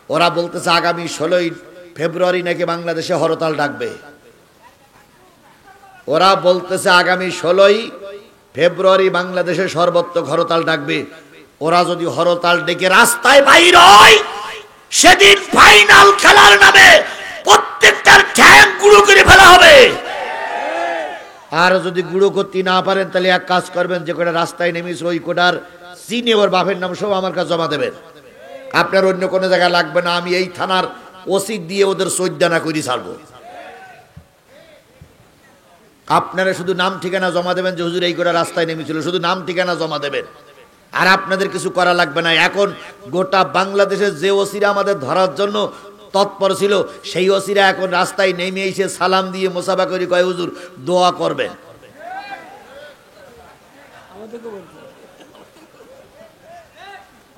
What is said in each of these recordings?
ওরা বলতেছে আগামী 16ই ফেব্রুয়ারি নাকি বাংলাদেশে হরতাল ডাকবে। ওরা বলতেছে আগামী 16ই ফেব্রুয়ারি বাংলাদেশে সর্বত্র হরতাল ডাকবে। ওরা যদি হরতাল ডেকে রাস্তায় বাইর হয়, সেদিন ফাইনাল খেলার নামে প্রত্যেকটার ঠ্যাং গুঁড়ো করে ফেলা হবে। আর যদি গুঁড়ো করতে না পারেন তাহলে এক কাজ করবেন, যে কটা রাস্তায় নেমেছে ওই কোটার চিনি ওর বাপের নাম সব আমার কাছে জমা দেবেন। আপনার অন্য কোনো জায়গায় লাগবে না, আমি এই থানার ওসি দিয়ে ওদের সৈদানা করে ছাড়বো। আপনারা শুধু নাম ঠিকানা জমা দেবেন যে হুজুর এই কোটা রাস্তায় নেমেছিল, শুধু নাম ঠিকানা জমা দেবেন, আর আপনাদের কিছু করা লাগবে না। এখন গোটা বাংলাদেশের যে ওসিরা আমাদের ধরার জন্য তৎপর ছিল, সেই ওসিরা এখন রাস্তায় নেমে এসে সালাম দিয়ে মোসাফা করে কয় হুজুর দোয়া করবেন।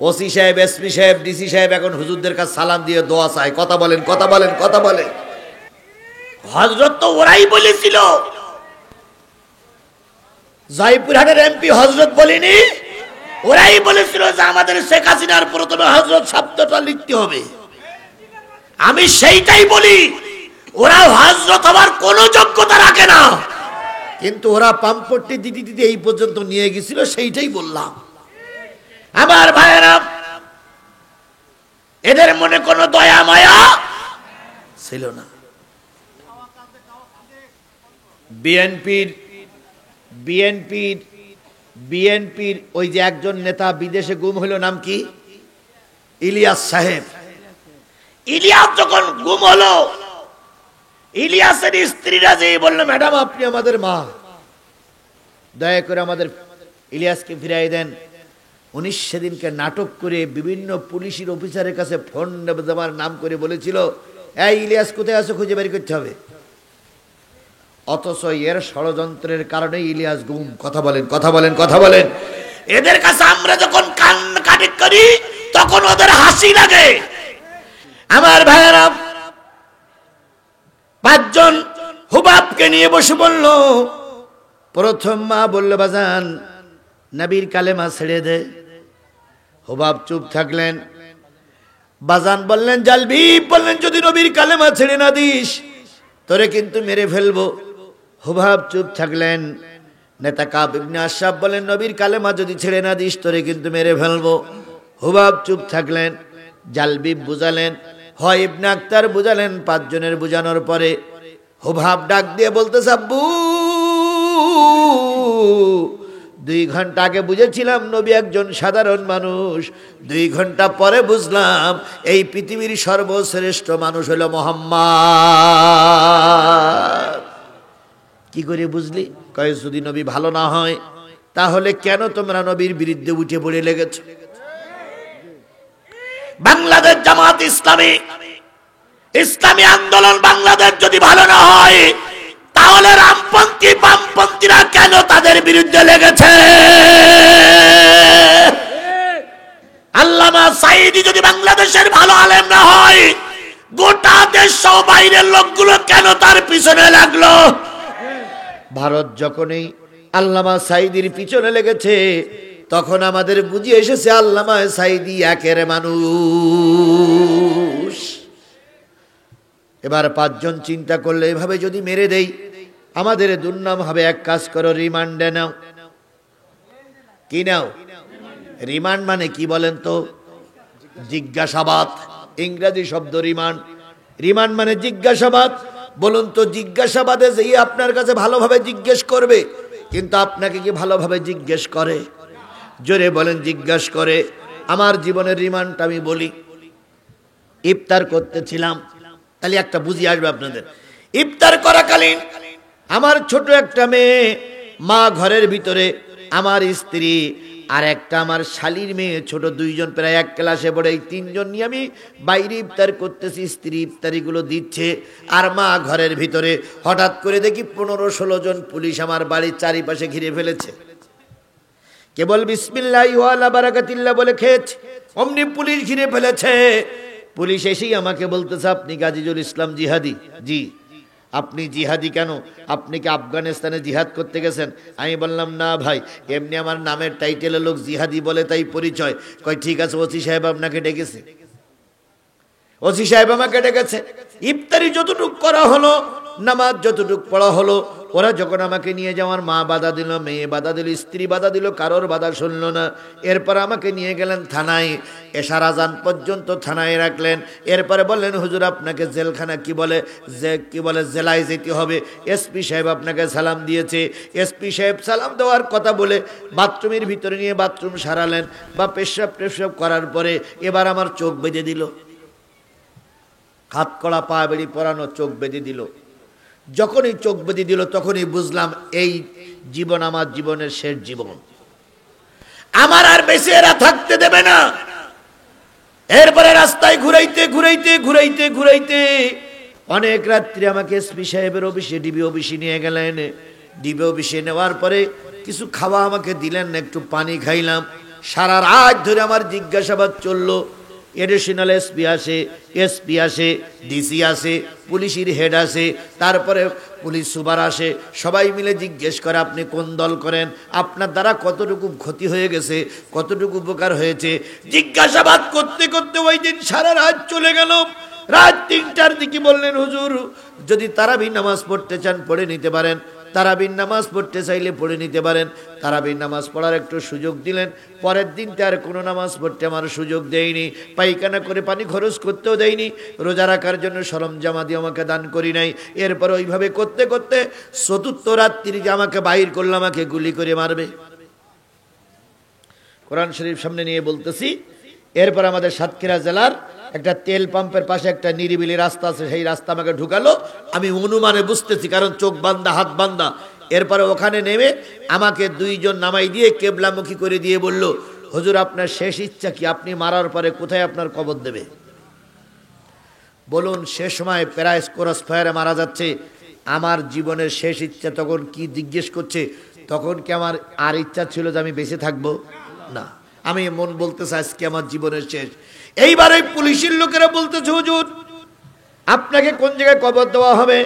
ওসি সাহেব, এসপি সাহেব, ডিসি সাহেব এখন হুজুরদের কাছে সালাম দিয়ে দোয়া চায়। কথা বলেন, কথা বলেন, কথা বলেন। হযরত তো ওরাই বলেছিল, জয়পুরহাটের এমপি হযরত বলেনি, ওরাই বলেছিল যে আমাদের শেখ হাসিনার প্রথমে হযরত শব্দটা লিখতে হবে। আমি সেইটাই বলি, ওরা হযরত হওয়ার কোনো যোগ্যতা রাখে না, কিন্তু ওরা পাম্পট্টি দিতে দিতে এই পর্যন্ত নিয়ে গেছিল, সেইটাই বললাম। আমার ভাইয়েরা, এদের মনে কোনো দয়া মায়া ছিল না। বিএনপির ওই যে একজন নেতা বিদেশে গুম হলো, নাম কি? ইলিয়াস সাহেব। ইলিয়াস যখন গুম হলো, ইলিয়াসের স্ত্রীরা যে বলল, ম্যাডাম আপনি আমাদের মা, দয়া করে আমাদের ইলিয়াসকে ফিরাই দেন। উনি সেদিনকে নাটক করে বিভিন্ন পুলিশের অফিসারের কাছে ফোন দেওয়ার নাম করে বলেছিল, এই ইলিয়াস কোথায় আছো, খুঁজে বের করতে হবে। অথচ এর ষড়যন্ত্রের কারণে ইলিয়াস গুম। কথা বলেন, কথা বলেন, কথা বলেন। এদের কাছে আমরা যখন কান্নাকাটি করি তখন ওদের হাসি লাগে। আমার ভাইয়েরা, 5 জন হুবাবকে নিয়ে বসে বলল। প্রথম মা বলল, বাজান নবীর কালেমা ছেড়ে দে। হুবাব চুপ থাকলেন। বাজান বললেন, জালবি বললেন, যদি নবীর কালেমা ছেড়ে না দিস তোরে কিন্তু মেরে ফেলবো। হুবাব চুপ থাকলেন। নেতা কাব ইবনে আশরাফ বলেন, নবীর কালেমা যদি ছেড়ে না দিস তোরে কিন্তু মেরে ফেলবো। হুবাব চুপ থাকলেন। জালবি বুঝালেন, হয় ইবনে আক্তার বুঝালেন। 5 জনের বুঝানোর পরে হুবাব ডাক দিয়ে বলতেছে, আব্বু 2 ঘন্টা আগে বুঝেছিলাম নবী একজন সাধারণ মানুষ, 2 ঘন্টা পরে বুঝলাম এই পৃথিবীর সর্বশ্রেষ্ঠ মানুষ হলো মুহাম্মদ। কি করে বুঝলি? কয়, যদি নবী ভালো না হয় তাহলে কেন তোমরা নবীর বিরুদ্ধে উঠে পড়ে লেগেছ? বাংলাদেশ জামাত ইসলামী আন্দোলন বাংলাদেশ যদি ভালো না হয় তাহলে রামপন্থী বামপন্থীরা কেন তাদের বিরুদ্ধে লেগেছে? আল্লামা সাঈদী যদি বাংলাদেশের ভালো আলেম না হয়, গোটা দেশ সহ বাইরের লোকগুলো কেন তার পিছনে লাগলো? ভারত যখনই আল্লামা সাঈদীর পিছনে লেগেছে তখন আমাদের বুঝে এসেছে আল্লামা সাঈদী একের মানুষ। এবার 5 জন চিন্তা করলে, এভাবে যদি মেরে দেই আমাদের দুর্নাম হবে। এক কাজ করো, রিমান্ডে নাও। কি নাও? রিমান্ড মানে কি বলেন তো? জিজ্ঞাসাবাদ, ইংরেজি শব্দ রিমান্ড। রিমান্ড মানে জিজ্ঞাসাবাদ। বলুন তো, জিজ্ঞাসাবাদে যেই আপনার কাছে ভালোভাবে জিজ্ঞেস করবে, কিন্তু আপনাকে কি ভালোভাবে জিজ্ঞেস করে? জোরে বলেন, জিজ্ঞেস করে। আমার জীবনের রিমান্ডটা আমি বলি। ইফতার করতেছিলাম, তাহলে একটা বুঝি আসবে আপনাদের। ইফতার করাকালীন আমার ছোট একটা মেয়ে, মা ঘরের ভিতরে, আমার স্ত্রী আর একটা আমার শালীর মেয়ে, ছোট 2 জন প্রায় 1 ক্লাসে পড়ে। এই 3 জন নিয়ে আমি বাইরে ইফতার করতেছি। স্ত্রী ইফতারিগুলো দিচ্ছে আর মা ঘরের ভিতরে। হঠাৎ করে দেখি 15-16 জন পুলিশ আমার বাড়ির চারিপাশে ঘিরে ফেলেছে। কেবল বিসমিল্লাহি ওয়া আলা বারাকাতিল্লাহ বলে খেয়েছে, অমনি পুলিশ ঘিরে ফেলেছে। পুলিশ এসেই আমাকে বলতেছে, আপনি কি আজিজুল ইসলাম জিহাদি? জি। আপনি জিহাদি কেন? আপনি কি আফগানিস্তানে জিহাদ করতে গেছেন? আমি বললাম, না ভাই, এমনি আমার নামের টাইটেলে লোক জিহাদি বলে তাই পরিচয়। কয়, ঠিক আছে, ওসি সাহেব আপনাকে ডেকেছে। ওসি সাহেব আমাকে ডেকেছে, ইফতারি যতটুক করা হলো, নামাজ যতটুক পড়া হলো, ওরা যখন আমাকে নিয়ে যাওয়ার মা বাধা দিল, মেয়ে বাধা দিল, স্ত্রী বাধা দিল, কারোর বাধা শুনল না। এরপর আমাকে নিয়ে গেলেন থানায়, এশার আজান পর্যন্ত থানায় রাখলেন। এরপরে বললেন, হুজুর আপনাকে জেলখানা কি বলে জেলায় যেতে হবে, এসপি সাহেব আপনাকে সালাম দিয়েছে। এসপি সাহেব সালাম দেওয়ার কথা বলে বাথরুমের ভিতরে নিয়ে বাথরুম সারালেন, বা পেশাব করার পরে এবার আমার চোখ বেঁধে দিল, হাত কড়া পা বেড়ি পরানো, চোখ বেঁধে দিল। যখনই চোখ বেঁধে দিল তখনই বুঝলাম এই জীবন আমার জীবনের শেষ জীবন, আমার আর বেঁচে এরা থাকতে দেবে না। এরপরে রাস্তায় ঘুরাইতে অনেক রাত্রি আমাকে এসপি সাহেবের অফিসে, ডিবি অফিসে নিয়ে গেলেন। ডিবি অফিসে নেওয়ার পরে কিছু খাওয়া আমাকে দিলেন না, একটু পানি খাইলাম। সারা রাত ধরে আমার জিজ্ঞাসাবাদ চললো। এডিশনাল এসপি আসে, ডিসি আসে, পুলিশের হেড আসে, তারপরে পুলিশ সুপার আসে। সবাই মিলে জিজ্ঞেস করে আপনি কোন দল করেন, আপনার দ্বারা কতটুকু ক্ষতি হয়ে গেছে, কতটুকু উপকার হয়েছে। জিজ্ঞাসাবাদ করতে করতে ওই দিন সারা রাত চলে গেল। রাত 3টার দিকে বললেন, হুজুর যদি তারাবির নামাজ পড়তে চান পড়ে নিতে পারেন, তারাবির নামাজ পড়তে চাইলে পড়ে নিতে পারেন। তারাবির নামাজ পড়ার একটু সুযোগ দিলেন। পরের দিনটা আর কোনো নামাজ পড়তে আমার সুযোগ দেয়নি, পায়খানা করে পানি খরচ করতেও দেয়নি, রোজা রাখার জন্য সরঞ্জাম দিয়ে আমাকে দান করি নাই। এরপর ওইভাবে করতে করতে চতুর্থ রাত্রি আমাকে বাহির করলো, আমাকে গুলি করে মারবে। কোরআন শরীফ সামনে নিয়ে বলতেছি। এরপর আমাদের সাতক্ষীরা জেলার একটা তেল পাম্পের পাশে একটা নিরিবিলি রাস্তা আছে, সেই রাস্তা আমাকে ঢুকালো। আমি অনুমানে বুঝতেছি, কারণ চোখ বান্ধা হাত বান্ধা। এরপরে ওখানে নেমে আমাকে 2 জন নামাই দিয়ে কেবলামুখী করে দিয়ে বলল, হুজুর আপনার শেষ ইচ্ছা কি, আপনি মারার পরে কোথায় আপনার কবর দেবে বলুন। সে সময় প্রায় ক্রস ফায়ারে মারা যাচ্ছে, আমার জীবনের শেষ ইচ্ছা তখন কি জিজ্ঞেস করছে, তখন কি আমার আর ইচ্ছা ছিল যে আমি বেঁচে থাকবো না? আমি মন বলতেছে আজকে আমার জীবনের শেষ। এইবার ওই পুলিশের লোকেরা বলতেছে, হুজুর আপনাকে কোন জায়গায় কবর দেওয়া হবে?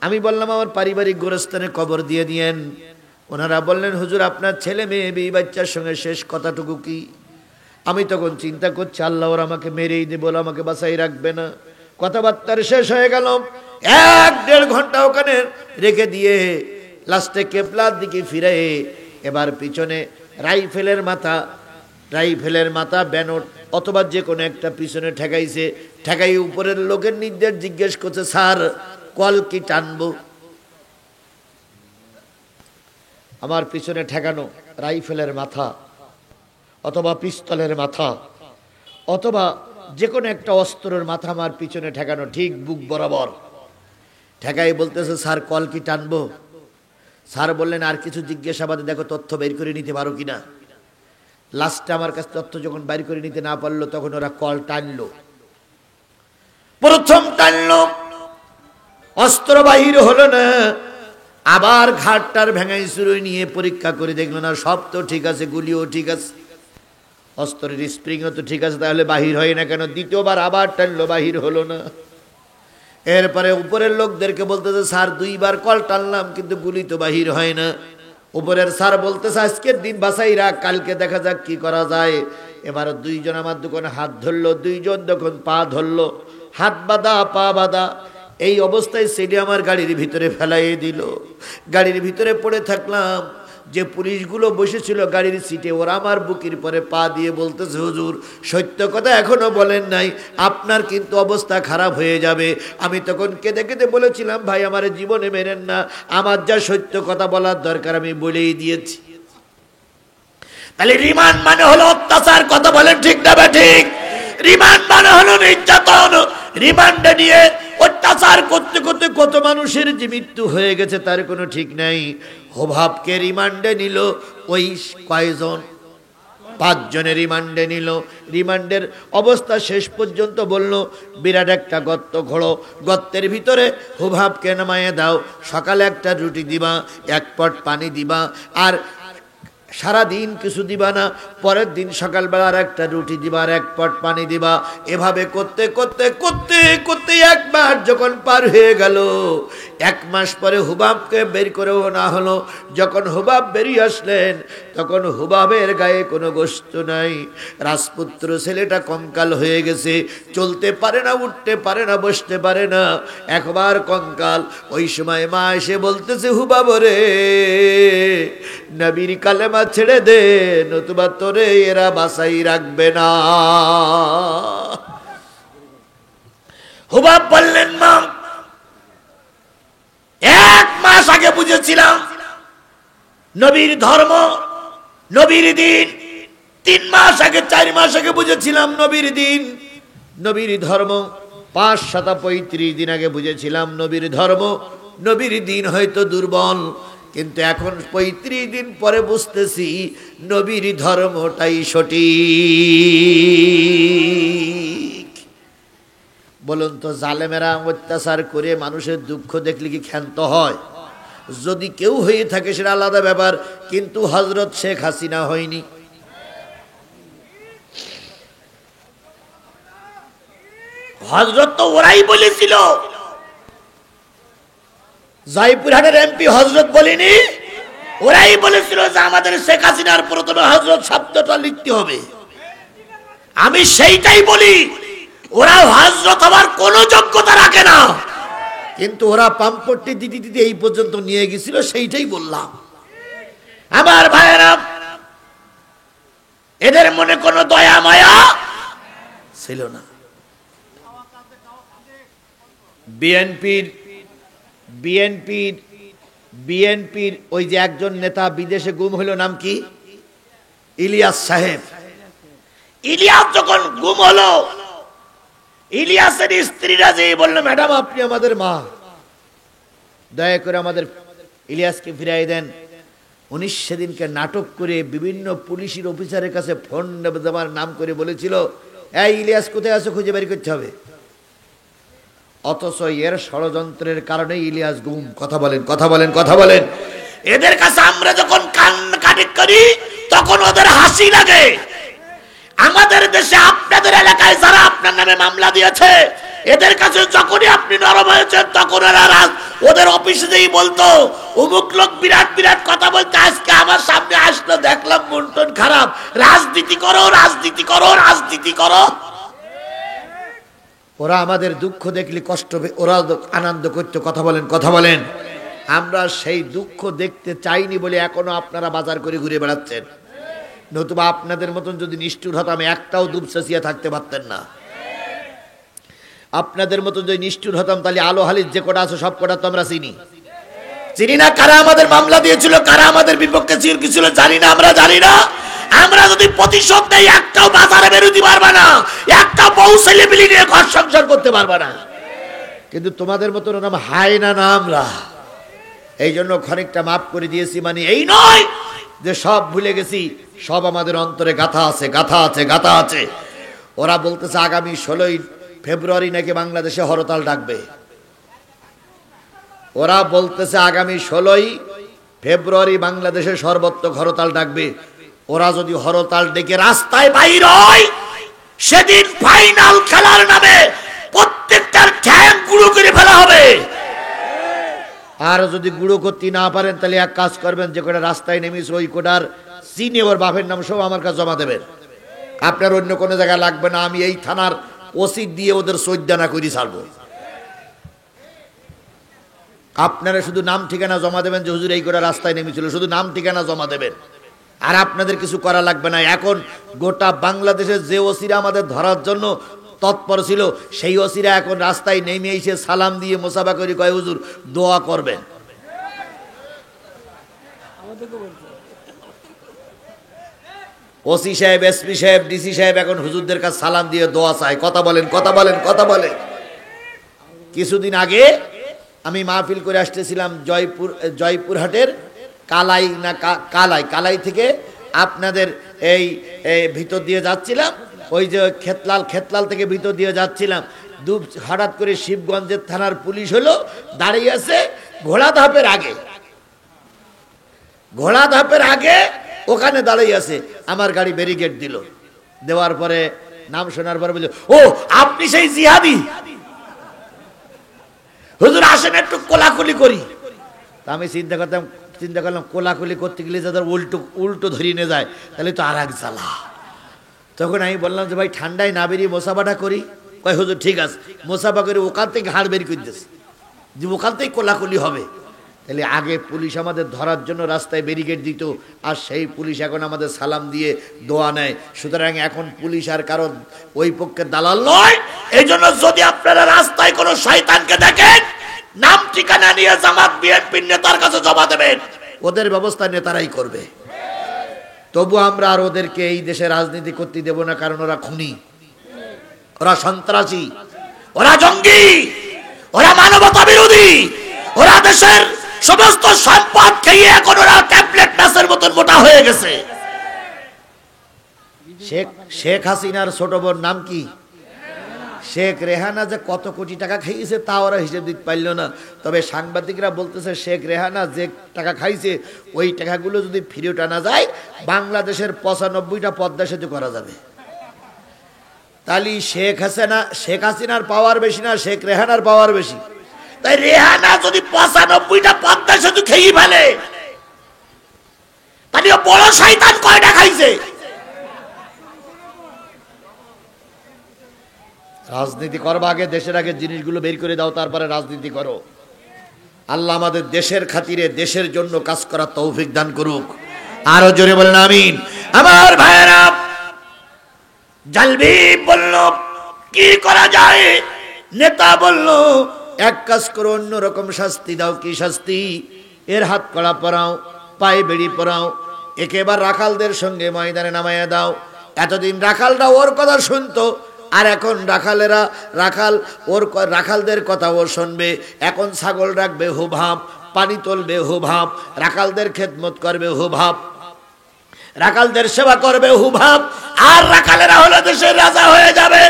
আমি বললাম আমার পারিবারিক গোরস্থানে কবর দিয়ে দিয়েন। ওনারা বললেন, হুজুর আপনার ছেলে মেয়ে বিয়ে বাচ্চার সঙ্গে শেষ কথাটুকু কি? আমি তখন চিন্তা করছি, আল্লাহ ওরা আমাকে মেরেই দেবে, বলে আমাকে বাঁচাই রাখবে না। কথাবার্তার শেষ হয়ে গেল। 1-1.5 ঘন্টা ওখানে রেখে দিয়ে লাস্টে কেবলার দিকে ফিরে এবার পিছনে রাইফেলের মাথা ব্যানট অথবা যে কোনো একটা পিছনে ঠেকাইছে। ঠেকাই উপরের লোকের নির্দেশ জিজ্ঞেস করছে, স্যার কল কি টানবো? আমার পিছনে ঠেকানো রাইফেলের মাথা অথবা পিস্তলের মাথা অথবা যে কোনো একটা অস্ত্রের মাথা আমার পিছনে ঠেকানো, ঠিক বুক বরাবর ঠেকাই বলতেছে, স্যার কল কি টানবো? স্যার বললেন, আর কিছু জিজ্ঞাসাবাদে দেখো তথ্য বের করে নিতে পারো কিনা। লাস্টে আমার কাছে তথ্য যখন বাইর করে নিতে না পারলো, তখন ওরা কল টানলো। প্রথম টানলো, অস্ত্র বাহির হলো না। আবার ঘাটটার ভেঙাই শুরু নিয়ে পরীক্ষা করে দেখলো না, সব তো ঠিক আছে, গুলিও ঠিক আছে, অস্ত্রের স্প্রিংও তো ঠিক আছে, তাহলে বাহির হয় না কেন? দ্বিতীয়বার আবার টানলো, বাহির হলো না। এরপরে উপরের লোকদেরকে বলতেছে, স্যার 2বার কল টানলাম কিন্তু গুলি তো বাহির হয় না। উপরের স্যার বলতেছে, আজকের দিন বাসাই রাখ, কালকে দেখা যাক কি করা যায়। এবার 2 জন আমার দোকানে হাত ধরলো, 2 জন তখন পা ধরলো, হাত বাঁধা পা বাঁধা। এই অবস্থায় সেটি আমার গাড়ির ভিতরে ফেলাই দিল। গাড়ির ভিতরে পড়ে থাকলাম। যে পুলিশগুলো বসেছিল গাড়ির সিটে, ওরা আমার বুকের পরে পা দিয়ে বলতেছে, হুজুর সত্য কথা এখনো বলেন নাই, আপনার কিন্তু অবস্থা খারাপ হয়ে যাবে। আমি তখন কেঁদে কেঁদে বলেছিলাম, ভাই আমার জীবনে মেরেন না, আমার যা সত্য কথা বলার দরকার আমি বলেই দিয়েছি। তাহলে রিমান্ড মানে হলো অত্যাচার, কথা বলেন ঠিক না ঠিক? রিমান্ড মানে হলো নির্যাতন। রিমান্ডে নিয়ে অত্যাচার করতে করতে কত মানুষের যে মৃত্যু হয়ে গেছে তার কোনো ঠিক নাই। হোভাবকে রিমান্ডে নিল ওই কয়জন, 5 জনের রিমান্ডে নিল। রিমান্ডের অবস্থা শেষ পর্যন্ত বলল, বিরাট একটা গর্ত খোঁড়ো, গর্তের ভিতরে হোভাবকে নামাইয়ে দাও, সকালে একটা রুটি দিবা, 1 পট পানি দিবা, আর সারাদিন কিছু দিবা না, পরের দিন সকালবেলা আর একটা রুটি দিবা আর 1 পট পানি দিবা। এভাবে করতে করতে করতে করতে 1 মাস যখন পার হয়ে গেল, এক মাস পরে হুবাবকে বের করেও না হলো। যখন হুবাব বেরিয়ে আসলেন তখন হুবাবের গায়ে কোনো গোশত নাই। রাজপুত্র ছেলেটা কঙ্কাল হয়ে গেছে, চলতে পারে না, উঠতে পারে না, বসতে পারে না, একবার কঙ্কাল। ওই সময় মা এসে বলতেছে, হুবাব রে, নবীর কালেমা ছেড়ে দে, নতুবা তোরে এরা বাসাই রাখবে না। হুবাব বললেন, মা, এক মাস আগে বুঝেছিলাম নবীর ধর্ম, নবীর দিন। 3 মাস আগে, 4 মাস আগে বুঝেছিলাম নবীর দিন, নবীর ধর্ম। 5-35 দিন আগে বুঝেছিলাম নবীর ধর্ম, নবীর দিন হয়তো দুর্বল, কিন্তু এখন 35 দিন পরে বুঝতেছি নবীর ধর্মটাই সঠিক। বলুন তো, জালেমেরা অত্যাচার করে মানুষের দুঃখ দেখলে কি ক্ষান্ত হয়? যদি কেউ হয়ে থাকে সেটা আলাদা ব্যাপার, কিন্তু হযরত শেখ হাসিনা হয়নি। হযরত তো ওরাই বলেছিল, জয়পুরহাটের এমপি হযরত বলেনি, ওরাই বলেছিল যে আমাদের শেখ হাসিনার প্রথমে হযরত শব্দটা লিখতে হবে। আমি সেইটাই বলি, ওরা হযরত হওয়ার কোনো যোগ্যতা রাখে না, কিন্তু ওরা পাম্পট্টি দিদি দিদি এই পর্যন্ত নিয়ে গেছিল, সেইটাই বললাম। আমার ভাইয়েরা, এদের মনে কোনো দয়া মায়া ছিল না। বিএনপির ওই যে একজন নেতা বিদেশে গুম হলো, নাম কি? ইলিয়াস সাহেব। ইলিয়াস যখন গুম হলো, ইলিয়াসের স্ত্রীরা যে বলল, ম্যাডাম আপনি আমাদের মা, দয়া করে আমাদের ইলিয়াসকে ফিরিয়ে দেন। উনি সেদিনকে নাটক করে বিভিন্ন পুলিশের অফিসারের কাছে ফোন দেওয়ার নাম করে বলেছিল, এই ইলিয়াস কোথায় আছে, খুঁজে বের করতে হবে। অথচ এর ষড়যন্ত্রের কারণে ইলিয়াস গুম। কথা বলেন, কথা বলেন, কথা বলেন। এদের কাছে আমরা যখন কান্নাকাটি করি তখন ওদের হাসি লাগে। আমাদের দেশে, আপনাদের এলাকায় যারা আপনার নামে মামলা দিয়েছে, এদের কাছে যখনই আপনি নরম হয়েছেন তখন ওদের অফিসে যেই বলতো, অমুক লোক বিরাট বিরাট কথা বলতে, আজকে আমার সামনে আসলো, দেখলাম মন টন খারাপ, রাজনীতি করো, রাজনীতি করো, রাজনীতি করো। ওরা আমাদের দুঃখ দেখলে কষ্ট, ওরা আনন্দ করতে। কথা বলেন, কথা বলেন। আমরা সেই দুঃখ দেখতে চাইনি বলে এখনো আপনারা বাজার করে ঘুরে বেড়াচ্ছেন। নতুবা আপনাদের মতন যদি নিষ্ঠুর হতাম, একটাও দুবসেসিয়া থাকতে পারতেন না। আপনাদের মতন যদি নিষ্ঠুর হতাম, তাহলে আলো হালির যে কটা আছে সব কটা তো আমরা চিনি। চিনি না কারা আমাদের মামলা দিয়েছিল, কারা আমাদের বিপক্ষে ছিল, জানি না, আমরা জানি না। আমরা যদি প্রতিশোধ নেই, একটাও বাজারে বেরোতে পারবে না, একটা বউ ছেলে মিলে নিয়ে ঘর সংসার করতে পারবে না। কিন্তু তোমাদের মতন নাম হায় না, না আমরা। এই জন্য খানিকটা মাফ করে দিয়েছি, মানে এই নয় যে সব ভুলে গেছি, সব আমাদের অন্তরে গাথা আছে, গাথা আছে, গাথা আছে। ওরা বলতেছে আগামী 16ই ফেব্রুয়ারি নাকি বাংলাদেশে হরতাল ডাকবে। ওরা বলতেছে আগামী 16ই ফেব্রুয়ারি বাংলাদেশে সর্বত্র হরতাল ডাকবে। ওরা যদি হরতাল ডেকে রাস্তায় বাইর হয়, সেদিন ফাইনাল খেলার নামে প্রত্যেকটার ঠ্যাং গুঁড়ো করে ফেলা হবে। আর যদি গুঁড়ো করতে না পারেন, তাহলে এক কাজ করবেন, যে কটা রাস্তায় নেমেছে ওই কোটার চিনে ওর বাপের নাম সব আমার কাছে জমা দেবেন। আপনার অন্য কোনো জায়গায় লাগবে না, আমি এই থানার ওসি দিয়ে ওদের সৈদ্যানা করে ছাড়বো। আপনারা শুধু নাম ঠিকানা জমা দেবেন, যে হুজুর এই কোটা রাস্তায় নেমেছিল, শুধু নাম ঠিকানা জমা দেবেন, আর আপনাদের কিছু করা লাগবে না। এখন গোটা বাংলাদেশের যে ওসিরা আমাদের ধরার জন্য তৎপর ছিল, সেই ওসিরা এখন রাস্তায় নেমে এসে সালাম দিয়ে মোসাফা করে কয়, হুজুর দোয়া করবেন। ওসি সাহেব, এসপি সাহেব, ডিসি সাহেব এখন হুজুরদের কাছে সালাম দিয়ে দোয়া চায়। কথা বলেন, কথা বলেন, কথা বলেন। কিছুদিন আগে আমি মাহফিল করে আসতেছিলাম জয়পুরহাটের কালাই থেকে আপনাদের এই ভিতর দিয়ে যাচ্ছিলাম, ওই যে খেতলাল থেকে ভিতর দিয়ে যাচ্ছিলাম। হঠাৎ করে শিবগঞ্জের থানার পুলিশ হলো, দাঁড়িয়ে আছে ঘোড়াধাপের আগে ওখানে দাঁড়িয়ে আছে। আমার গাড়ি ব্যারিকেড দিল, দেওয়ার পরে নাম শোনার পরে বলল, ও আপনি সেই জিহাদি? হুজুর আসেন একটু কোলাকুলি করি। তা আমি চিন্তা করলাম কোলাকুলি করতে গেলে যাদের উল্টো ধরিয়ে নিয়ে যায় তাহলে তো আর এক জ্বালা। তখন আমি বললাম যে ভাই ঠান্ডায় না বেরিয়ে মোসাফাটা করি। কয় হুজুর ঠিক আছে, মোসাফা করে ওখান থেকে হাড় বের করে দিয়েছে যে ওখান থেকে কোলাকুলি হবে। তাহলে আগে পুলিশ আমাদের ধরার জন্য রাস্তায় ব্যারিকেড দিত, আর সেই পুলিশ এখন আমাদের সালাম দিয়ে দোয়া নেয়। সুতরাং এখন পুলিশ আর কারণ ওই পক্ষের দালাল নয়। এই জন্য যদি আপনারা রাস্তায় কোনো শয়তানকে দেখেন, নাম ঠিকানা নিয়ে জামাত বিএনপির নেতার কাছে জমা দেবেন, ওদের ব্যবস্থা নেতারাই করবে। তবু আমরা আর ওদেরকে এই দেশে রাজনীতি করতে দেব না, কারণ ওরা খুনি, ওরা সন্ত্রাসী, ওরা জঙ্গি, ওরা মানবতা বিরোধী, ওরা দেশের সমস্ত সম্পদ খেয়ে এখন ওরা ট্যাবলেট মাছের মতন মোটা হয়ে গেছে। শেখ হাসিনার ছোট বোন নাম কি? শেখ রেহানা যে কত কোটি টাকা খাইয়েছে তা ওরা হিসেব দিতে পারল না। তবে সাংবাদিকরা বলতেছে শেখ রেহানা যে টাকা খাইছে ওই টাকাগুলো যদি ফিরে টানা যায়, বাংলাদেশের 95টা পদ্মা সেতু করা যাবে। তাহলে শেখ হাসিনার পাওয়ার বেশি না শেখ রেহানার পাওয়ার বেশি? তাই রেহানা যদি 95টা পদ্মা সেতু খেয়ে ফেলে, তাহলে বড় শয়তান কয়টা খাইছে? রাজনীতি করবা আগে দেশের আগে জিনিসগুলো বের করে দাও, তারপরে রাজনীতি করো। আল্লাহ আমাদের দেশের খাতিরে দেশের জন্য কাজ করার তৌফিক দান করুক। আরো জোরে বলেন আমিন। আমার ভাইয়েরা, জালবি বলল কি করা যায়? নেতা বলল এক কাজ করো, অন্য রকম শাস্তি দাও। কি শাস্তি? এর হাত কড়া পরাও, পায়ে বেড়ি পরাও, একেবার রাখালদের সঙ্গে ময়দানে নামাইয়া দাও। এতদিন রাখালরা ওর কথা শুনতো, আর এখন রাখালদের কথা ও শুনবে। এখন ছাগল রাখবে হুভাব, পানি তুলবে হুভাব, রাখালদের খেদমত করবে হুভাব, রাখালদের সেবা করবে হুভাব, আর রাখালেরা হলো দেশের রাজা হয়ে যাবে।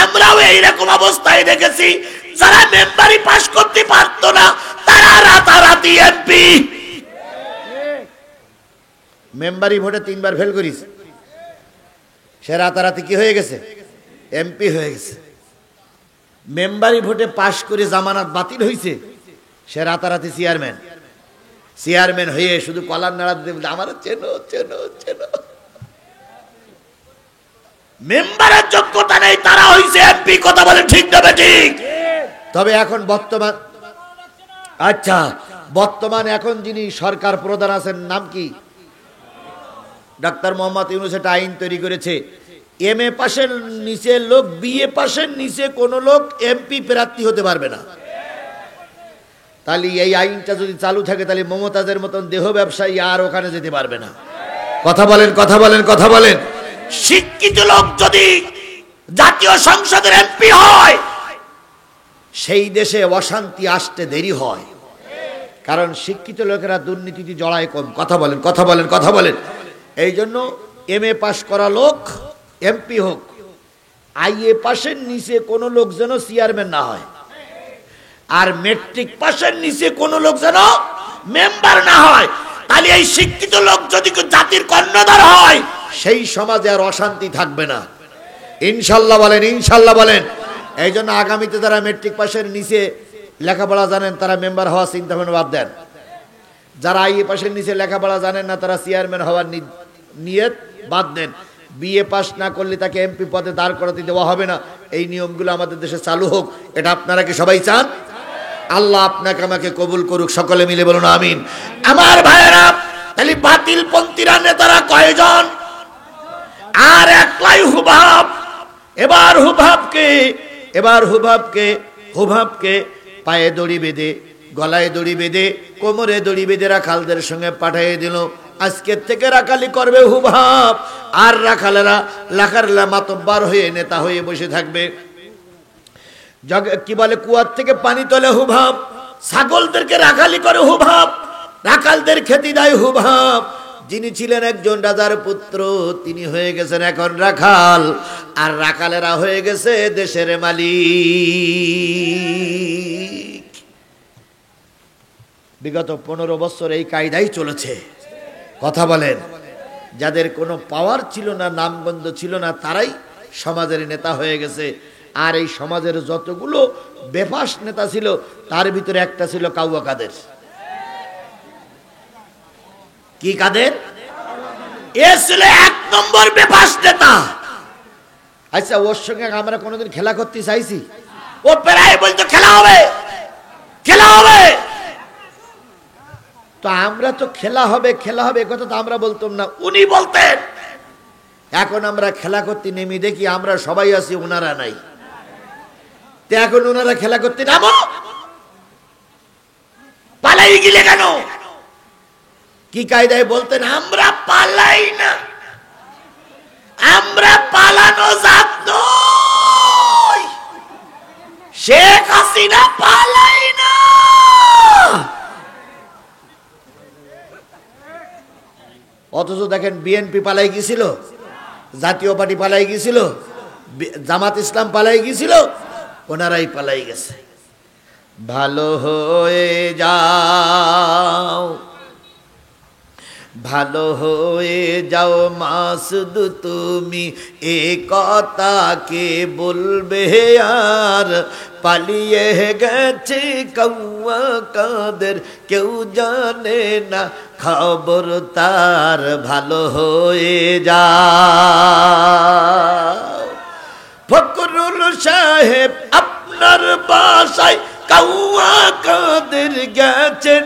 আমরাও এইরকম অবস্থায় দেখেছি, যারা মেম্বারি পাস করতে পারতো না তারা রাতারাতি এমপি। মেম্বারি ভোটে 3বার ফেল করিস, সে রাতারাতি কি হয়ে গেছে? এমপি হয়ে গেছে। মেম্বারি ভোটে পাশ করে জামানত বাতিল হয়েছে, সে রাতারাতি চেয়ারম্যান হয়ে শুধু কলার নাড়া দিতে আমার চেনো চেনো চেনো। মেম্বারের যোগ্যতা নেই, তারা হইছে এমপি। কথা বলে ঠিক না ঠিক? তবে এখন বর্তমান এখন যিনি সরকার প্রধান আছেন, নাম কি? ডাক্তার মোহাম্মদ ইউনূস একটা আইন তৈরি করেছে, MA পাশের নিচে লোক, BA পাশের নিচে কোন লোক এমপি প্রার্থী হতে পারবে না। তাহলে এই আইনটা যদি চালু থাকে, তাহলে মমতাজের মতন দেহ ব্যবসায়ী আর ওখানে যেতে পারবে না। কথা বলেন, কথা বলেন, কথা বলেন। শিক্ষিত লোক যদি জাতীয় সংসদের এমপি হয়, সেই দেশে অশান্তি আসতে দেরি হয়, কারণ শিক্ষিত লোকেরা দুর্নীতিতে জড়ায় কম। কথা বলেন, কথা বলেন, কথা বলেন। এই জন্য MA পাশ করা লোক এমপি হোক, IA পাশের নিচে কোন লোক যেন চেয়ারম্যান না হয়, আর মেট্রিক পাশের নিচে কোন লোক যেন মেম্বার না হয়। তাহলে এই শিক্ষিত লোক যদি জাতির কর্ণধার হয়, সেই সমাজে আর অশান্তি থাকবে না। ইনশাল্লাহ বলেন, ইনশাল্লাহ বলেন। এই জন্য আগামীতে যারা মেট্রিক পাশের নিচে লেখাপড়া জানেন তারা মেম্বার হওয়ার চিন্তা ভাবনা বাদ দেন। যারা IA পাশের নিচে লেখাপড়া জানেন না তারা চেয়ারম্যান হওয়ার নিয়ত বাদ দেন। BA পাস না করলে তাকে এমপি পদে দাঁড় করাতে দেওয়া হবে না। এই নিয়মগুলো আমাদের দেশে চালু হোক, এটা আপনারা কি সবাই চান? আল্লাহ আপনাকে আমাকে কবুল করুক, সকলে মিলে বলুন আমিন। আমার ভাইয়েরা, তাহলে বাতিল পন্থীরা নেতারা কয়জন? আর একলাই হুভাব। এবার হুভাবকে পায়ে দড়ি বেঁধে, গলায় দড়ি বেঁধে, কোমরে দড়ি বেঁধে রাখালদের সঙ্গে পাঠিয়ে দিল। আজকের থেকে রাখালি করবে হুভাব, আর রাখালেরা মাতব্বার হয়ে নেতা হয়ে বসে থাকবে। কি বলে, কুয়ার থেকে পানি তোলে হুভাব, ছাগলদেরকে রাখালি করে হুভাব, রাখালদের খেতে দেয় হুভাব। যিনি ছিলেন একজন রাজার পুত্র, তিনি হয়ে গেছেন এখন রাখাল, আর রাখালেরা হয়ে গেছে দেশের মালিক। বিগত 15 বছর এই কায়দাই চলেছে। কথা বলেন। যাদের কোনো পাওয়ার ছিল না, নামগন্ধ ছিল না, তারাই সমাজের নেতা হয়ে গেছে। আর এই সমাজের যতগুলো বেফাস নেতা ছিল তার ভিতরে একটা ছিল কাউয়া কাদের। কি কাদের? এ ছিল 1 নম্বর বেফাস নেতা। আচ্ছা, ওর সঙ্গে আমরা কোনোদিন খেলা করতে চাইছি? ও প্রায় বলতো খেলা হবে, খেলা হবে। তো আমরা তো খেলা হবে খেলা হবে কথা তো আমরা বলতাম না, উনি বলতেন। এখন আমরা খেলা করতে নেমে দেখি আমরা সবাই আছি, ওনারা নাই। তো এখন ওনারা খেলা করতে নামো, পালাই গেলে কেন? কি কায়দায় বলতেন? আমরা পালাই না, আমরা পালানো জাত নই, শেখ হাসিনা পালাই না। অথচ দেখেন বিএনপি পালাই গিয়েছিল, জাতীয় পার্টি পালাই গিয়েছিল, জামাত ইসলাম পালাই গিয়েছিল, ওনারাই পালাই গেছে। ভালো হয়ে যাও, ভালো হয়ে যাও মাসুদ তুমি, এ কথা কে বলবে আর? পালিয়ে গেছে কাউয়া কাদের, কেউ জানে না খবর তার। ভালো হয়ে যাও। ফখরুল সাহেব আপনার বাসায় কাউয়া কাদের গেছেন,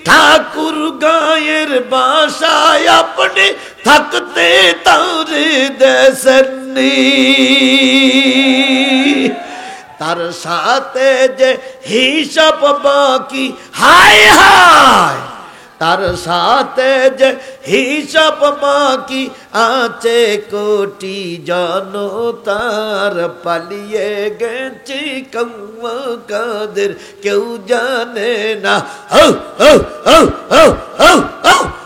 ঠাকুর গায়ের বাসায় আপনি থাকতে তারে দেশনি। তার সাথে যে হিসাব বাকি, হায় হায়, তার সাথে যে হিসাব বাকি আছে কোটি জনতার। পালিয়ে গেছে কাউয়া কাদের, কেউ জানে না,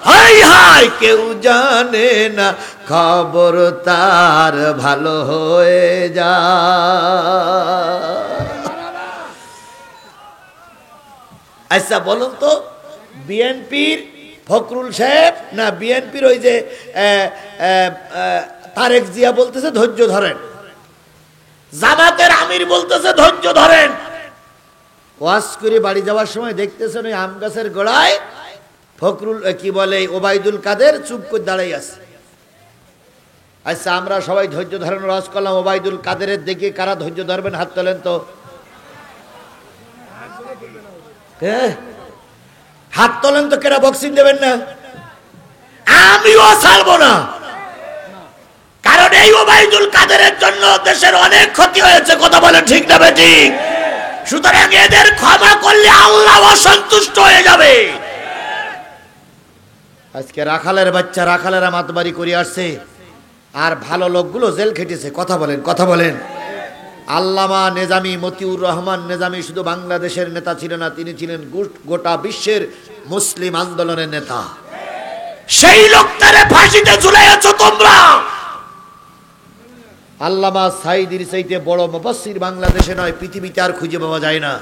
হায় হায়, কেউ জানে না খবর তার। ভালো হয়ে যা। আচ্ছা বলুন তো, বিএনপির ফখরুল সাহেব না বিএনপির ওই যে তারেক জিয়া বলতেছে ধৈর্য ধরেন, জামাতের আমির বলতেছে ধৈর্য ধরেন। ওয়াজ করে বাড়ি যাওয়ার সময় দেখতেছেন ওই আম গাছের গোড়ায় ফখরুল কি বলে ওবায়দুল কাদের চুপ করে দাঁড়াই আছে। আচ্ছা, আমরা সবাই ধৈর্য ধরানোর ওয়াজ করলাম, ওবায়দুল কাদেরের দিকে কারা ধৈর্য ধরবেন? হাত তোলেন তো। হাত তোলেন তো, কেরা বক্সিং দেবেন না? আমিও ছাড়বো না, কারণ এই ওবায়দুল কাদেরের জন্য দেশের অনেক ক্ষতি হয়েছে। কথা বলেন ঠিক না বেঠিক? সুতরাং এদের ক্ষমা করলে আল্লাহ অসন্তুষ্ট হয়ে যাবে। আজকে রাখালের বাচ্চা রাখালেরা মাতবাড়ি করে আসছে, আর ভালো লোকগুলো জেল খেটেছে। কথা বলেন, কথা বলেন। আল্লামা নেজামি, মতিউর রহমান নেজামি শুধু বাংলাদেশের নেতা ছিলেন না, তিনি ছিলেন গোটা বিশ্বের মুসলিম আন্দোলনের নেতা। সেই লোকটারে ফাঁসিতে ঝুলাইয়াছ তোমরা। আল্লামা সাঈদীর চাইতে বড় মুফাসসির বাংলাদেশে নয়, পৃথিবীতে আর খুঁজে পাওয়া যায় না।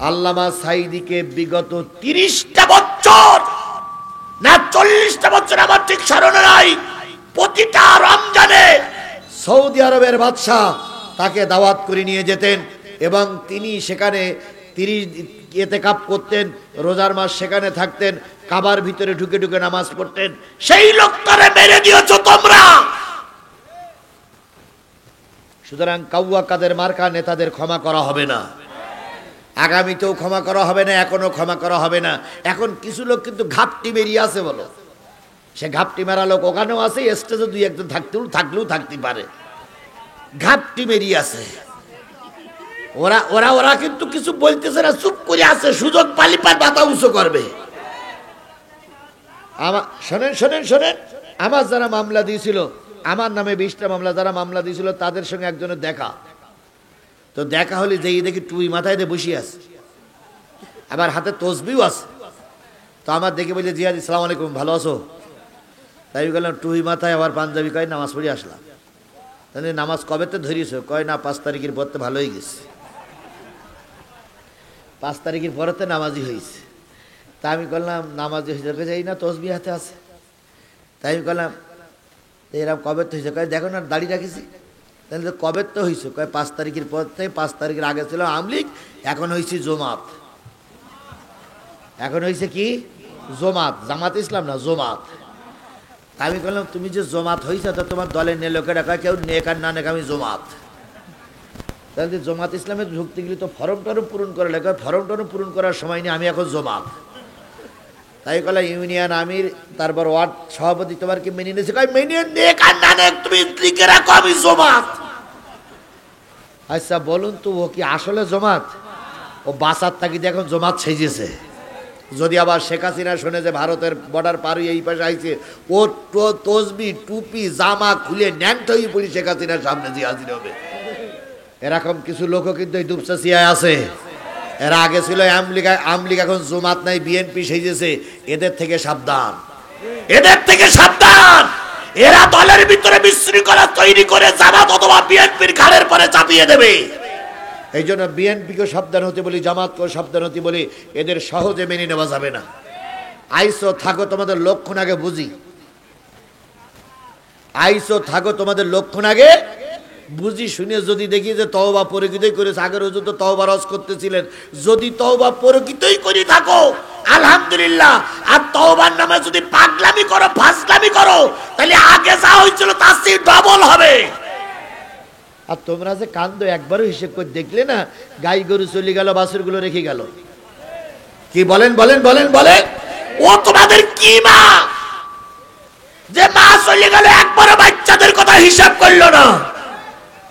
আল্লামা সাঈদীকে বিগত 30টা বছর না 40টা বছর, আমার ঠিক স্মরণে নাই, প্রতিটা রমজানে সৌদি আরবের বাদশাহ তাকে দাওয়াত করে নিয়ে যেতেন এবং তিনি সেখানে 30 ইতিকাফ করতেন, রোজার মাস সেখানে থাকতেন, কাবার ভিতরে ঢুকে ঢুকে নামাজ পড়তেন। সেই লোকটারে মেরে দিয়েছো তোমরা। সুতরাং কাউয়া কাদের মার্কা নেতাদের ক্ষমা করা হবে না, আগামীতেও ক্ষমা করা হবে না, এখনো ক্ষমা করা হবে না। এখন কিছু লোক কিন্তু ঘাপটি বেরিয়ে আছে, বলো সে ঘাপটি মেরা লোক ওখানেও আছে, স্টেজে 2-1 জন থাকলেও থাকতে পারে, ঘাপটি বেরিয়ে আছে। ওরা ওরা ওরা কিন্তু কিছু বলতেছে না, চুপ করে আছে, সুযোগ পালি পায় মাথা উঁচু করবে। আমার শোনেন শোনেন শোনেন, আমার যারা মামলা দিয়েছিল, আমার নামে 20টা মামলা যারা মামলা দিয়েছিল, তাদের সঙ্গে একজনের দেখা। তো দেখা হলে যেই দেখি টুই মাথায় দিয়ে বসিয়ে আছে, আবার হাতে তসবিও আছে। তো আমার দেখে বলছে, জিয়াদ আসসালামু আলাইকুম, ভালো আছো? তাই বললাম টুই মাথায়, আবার পাঞ্জাবি, কয় নামাজ পড়ে আসলাম। তাহলে নামাজ কবেতে ধরিয়েছো? কয় না 5 তারিখের পরতে ভালো হয়ে গেছে, 5 তারিখের পরেতে নামাজি হয়েছে। তা আমি করলাম নামাজি হয়েছে, যাই না তসবি হাতে আছে। তাই আমি করলাম এরকম কবে তো হয়েছে? কয় দেখো না দাড়ি রাখিছি। তাহলে তো কবে তো হয়েছে? কয় 5 তারিখের পর থেকে, 5 তারিখের আগে ছিল আমলিগ, এখন হয়েছে জমাত। এখন হয়েছে কি? জমাত। জামাত ইসলাম না, জমাত। আমি বললাম তুমি যে জমাত হয়েছে তো তোমার দলের নে লোকেরা কয় কেউ নেক আর না নেক, আমি জমাত। তাহলে জমাত ইসলামে ঢুকতে গেলে তো ফর্ম টর্ম পূরণ করে লেখা, ফর্ম টর্ম পূরণ করার সময় নেই, আমি এখন জমাত। তাই কলা ইউনিয়ন আমির, তারপর ওয়ার্ড সভাপতি তোমার কি মেনে নিয়েছে? কয় মেনে নেক আর না নেক তুমি লিখে রাখো, আমি জমাত। আচ্ছা বলুন তো ও কি আসলে জমাত? ও বাসার তাগিদে এখন জমাত সেজেছে। যদি আবার শেখ হাসিনা শুনে যে ভারতের বর্ডার পার হয়ে এই পাশে আইছে, ও তসবি টুপি জামা খুলে ন্যাংটই পড়ি শেখ হাসিনার সামনে যে হাজির হবে। এরকম কিছু লোকও কিন্তু এই দুপচাচিয়ায় আছে। এরা আগে ছিল আমলিগ, এখন জমাত নাই, বিএনপি সেজেছে। এদের থেকে সাবধান, এদের থেকে সাবধান। এরা দলের ভিতরে বিশৃঙ্খলা তৈরি করে জামাত অথবা বিএনপির ঘাড়ের পরে চাপিয়ে দেবে। এই জন্য বিএনপিকেও সাবধান হতে বলি, জামাতকেও সাবধান হতে বলি। এদের সহজে মেনে নেওয়া যাবে না। আইসো থাকো তোমাদের লক্ষণ আগে বুঝি, আইসো থাকো তোমাদের লক্ষণ আগে বুঝি শুনে যদি দেখি যে তওবা পরকিতই করেছে, আগের হুজুর তো তওবা রস করতেছিলেন, যদি তওবা পরকিতই করে থাকো আলহামদুলিল্লাহ। আর তওবার নামে যদি পাগলামি করো, ফাজলামি করো, তাহলে আগে যা হয়েছিল তার চেয়ে ডবল হবে। আর তোমরা যে কান্দো, একবারও হিসেব করে দেখলে না, গাই গরু চলে গেল, বাছুরগুলো রেখে গেল। কি বলেন বলেন বলেন বলেন? ও তোমাদের কি মা যে মা চলে গেল, একবারও বাচ্চাদের কথা হিসাব করলো না?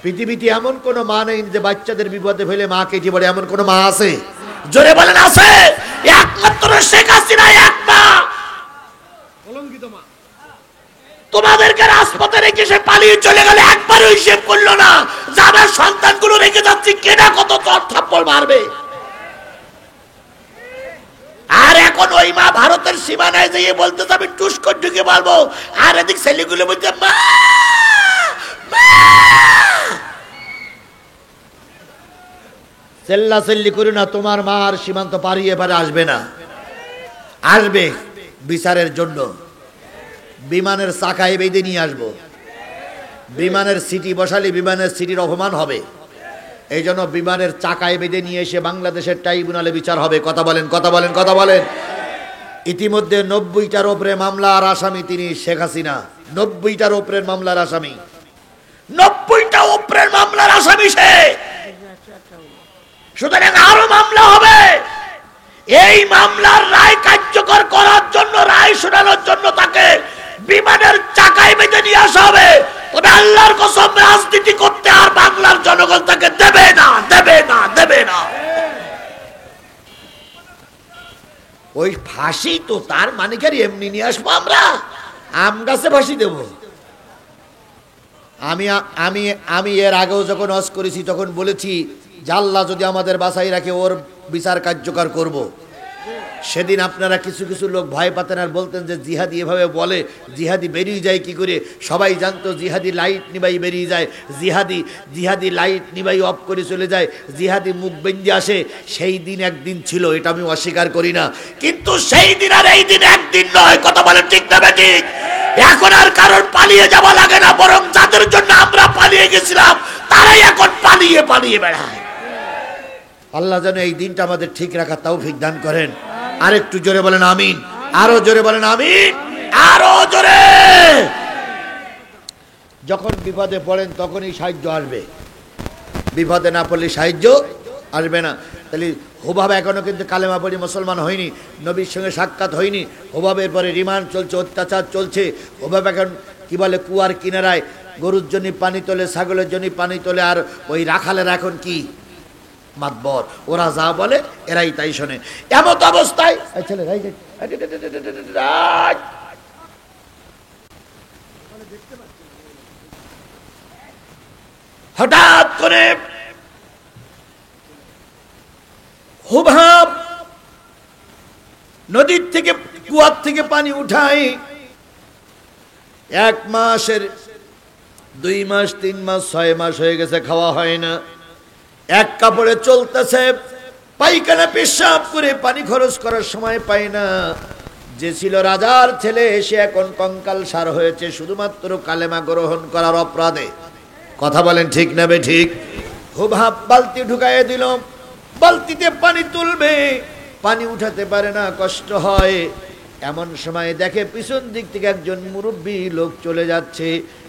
পৃথিবীতে এমন কোন মা নেই যে বাচ্চাদের বিপদে ফেলে মা কেটে পড়ে, এমন কোন মা আছে? জোরে বলেন আছে? একমাত্র শেখ হাসিনা এক মা। তোমাদেরকে রাজপথে রেখে সে পালিয়ে চলে গেলে একবারও হিসেব করলো না যে আমার সন্তানগুলো রেখে যাচ্ছি, কেনা কত চট থাপ্পড় মারবে। আর এখন ওই মা ভারতের সীমানায় যেয়ে বলতে আমি টুস করে ঢুকে পারবো, আর এদিক ছেলেগুলো বলতে মা চেল্লা চেল্লি করো না, তোমার মা আর সীমান্ত পারিয়ে এবারে আসবে না। আসবে বিচারের জন্য, বিমানের চাকায় বেঁধে নিয়ে আসবো। বিমানের সিটি বসালে বিমানের সিটির অপমান হবে, এই জন্য বিমানের চাকায় বেঁধে নিয়ে এসে বাংলাদেশের ট্রাইব্যুনালে বিচার হবে। কথা বলেন, কথা বলেন, কথা বলেন। ইতিমধ্যে 90টার ওপরে মামলার আসামি তিনি শেখ হাসিনা। 90টার ওপরের মামলার আসামি, 90টা ওপরের মামলার আসামি সে। সুতরাং আরো মামলা হবে। এই মামলার রায় কার্যকর করার জন্য, রায় শোনানোর জন্য তাকে বিমানের চাকায় বেঁধে নিয়ে আসা হবে। তবে আল্লাহর কসম, রাজনীতি করতে আর বাংলার জনগণ তাকে দেবে না, দেবে না, দেবে না। ওই ফাঁসি তো তার মানে কি এমনি নিয়ে আসবো আমরা? আম গাছে ফাঁসি দেব? আমি আমি আমি এর আগেও যখন ওয়াজ করেছি তখন বলেছি যে আল্লাহ যদি আমাদের বাঁচাই রাখে, ওর বিচার কার্যকর করব। সেদিন আপনারা কিছু কিছু লোক ভয় পাতেন আর বলতেন যে জিহাদি এভাবে বলে, জিহাদি বেরিয়ে যায় কি করে? সবাই জানতো জিহাদি লাইট নিবাই বেরিয়ে যায়, জিহাদি লাইট নিবাই অফ করে চলে যায়, জিহাদি মুখ বেঁধে আসে। সেই দিন একদিন ছিল, এটা আমি অস্বীকার করি না, কিন্তু সেই দিন আর এই দিন একদিন নয়। কথা বলেন ঠিক না ঠিক? এখন আর কারণ পালিয়ে যাওয়া লাগে না, বরং যাদের জন্য আমরা পালিয়ে গেছিলাম তারাই এখন পালিয়ে পালিয়ে বেড়ায়। আল্লাহ যেন এই দিনটা আমাদের ঠিক রাখার তৌফিক দান করেন। আর একটু জোরে বলেন আমিন, আরো জোরে বলেন আমিন, আরো জোরে। যখন বিপদে পড়েন তখনই সাহায্য আসবে, বিপদে না পড়লে সাহায্য আসবে না। তাহলে হুবাব এখনো কিন্তু কালেমা পড়ি মুসলমান হয়নি, নবীর সঙ্গে সাক্ষাৎ হয়নি। হুবাবের পরে রিমান্ড চলছে, অত্যাচার চলছে। হুবাব এখন কি বলে, কুয়ার কিনারায় গরুর জন্য পানি তোলে, ছাগলের জন্য পানি তোলে, আর ওই রাখালের এখন কি মাতবর, ওরা যা বলে এরাই তাই শোনে। এমত অবস্থায় হঠাৎ করে হুবহাব নদীর থেকে, কুয়ার থেকে পানি উঠায়। 1 মাসের 2 মাস 3 মাস 6 মাস হয়ে গেছে, খাওয়া হয় না। এক কাপড়ে চলতেছে, পায়খানা পেশাব করে পানি খরচ করার সময় পায় না। যে ছিল রাজার ছেলে, সে এখন কঙ্কাল সার হয়েছে শুধুমাত্র কালেমা গ্রহণ করার অপরাধে। কথা বলেন ঠিক না বে ঠিক? হুবহাব বালতি ঢুকাইয়ে দিল, বালতিতে পানি তুলবে, পানি উঠাতে পারে না, কষ্ট হয়। এমন সময় দেখে পিছন দিক থেকে একজন মুরব্বী লোক চলে যাচ্ছে।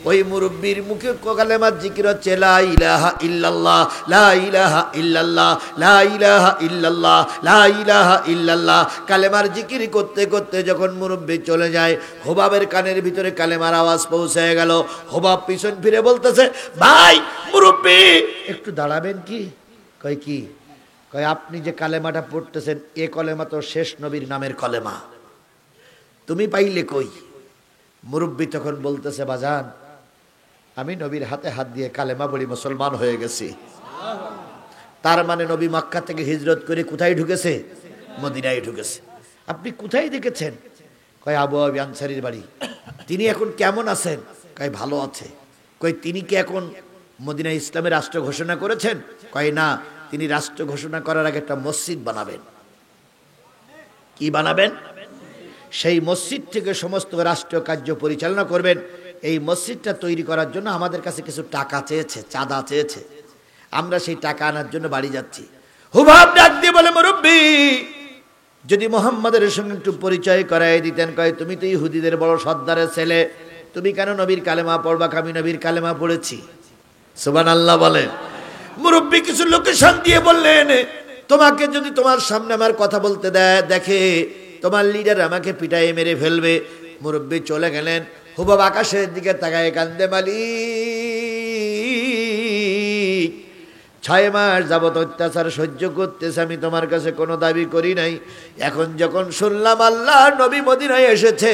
ওই মুরব্বীর মুখে কালেমা জিকির হচ্ছে, লা ইলাহা ইল্লাল্লাহ, লা ইলাহা ইল্লাল্লাহ, লা ইলাহা ইল্লাল্লাহ, লা ইলাহা ইল্লাল্লাহ। কালেমার জিকির করতে করতে যখন মুরব্বী চলে যায়, হুবাবের কানের ভিতরে কালেমার আওয়াজ পৌঁছে গেল। হুবাব পিছন ফিরে বলতেছে, ভাই মুরব্বী একটু দাঁড়াবেন কি? কয় কি? কয় আপনি যে কালেমাটা পড়তেছেন এ কলেমা তো শেষ নবীর নামের কলেমা, তুমি পাইলে কই? মুরব্বী তখন বলতেছে, বাজান আমি নবীর হাতে হাত দিয়ে কালেমা পড়ি মুসলমান হয়ে গেছি। তার মানে নবী মক্কা থেকে হিজরত করে কোথায় ঢুকেছে? মদিনায় ঢুকেছে। আপনি কোথায় দেখেছেন? কয় আবু আবি আনসারীর বাড়ি। তিনি এখন কেমন আছেন? কয় ভালো আছে। কয় তিনি কি এখন মদিনায় ইসলামের রাষ্ট্র ঘোষণা করেছেন? কয় না, তিনি রাষ্ট্র ঘোষণা করার আগে একটা মসজিদ বানাবেন। কি বানাবেন? সেই মসজিদ থেকে সমস্ত রাষ্ট্রীয় কার্য পরিচালনা করবেন। এই মসজিদটা তৈরি করার জন্য আমাদের কাছে কিছু টাকা চেয়েছে, চাঁদা চেয়েছে। আমরা সেই টাকা আনার জন্য বাড়ি যাচ্ছি। হুবহাব ডাক দিয়ে বলে, মুরব্বী যদি মুহাম্মাদের সঙ্গে একটু পরিচয় করাই দিতেন। কয় তুমি তো ইহুদিদের বড় সর্দারের ছেলে, তুমি কেন নবীর কালেমা পড়বা? আমি নবীর কালেমা পড়েছি। সুবহানাল্লাহ বলেন। মুরব্বী কিছু লোকেশন দিয়ে বললেন, তোমাকে যদি তোমার সামনে আমার কথা বলতে দেখে তোমার লিডার আমাকে পিটাইয়ে মেরে ফেলবে। মুরব্বী চলে গেলেন। হুবহাব আকাশের দিকে তাকায় কান্দে, মালিক 6 মাস যাবত অত্যাচার সহ্য করতেছে, আমি তোমার কাছে কোনো দাবি করি নাই। এখন যখন শুনলাম আল্লাহ নবী মদিনায় এসেছে,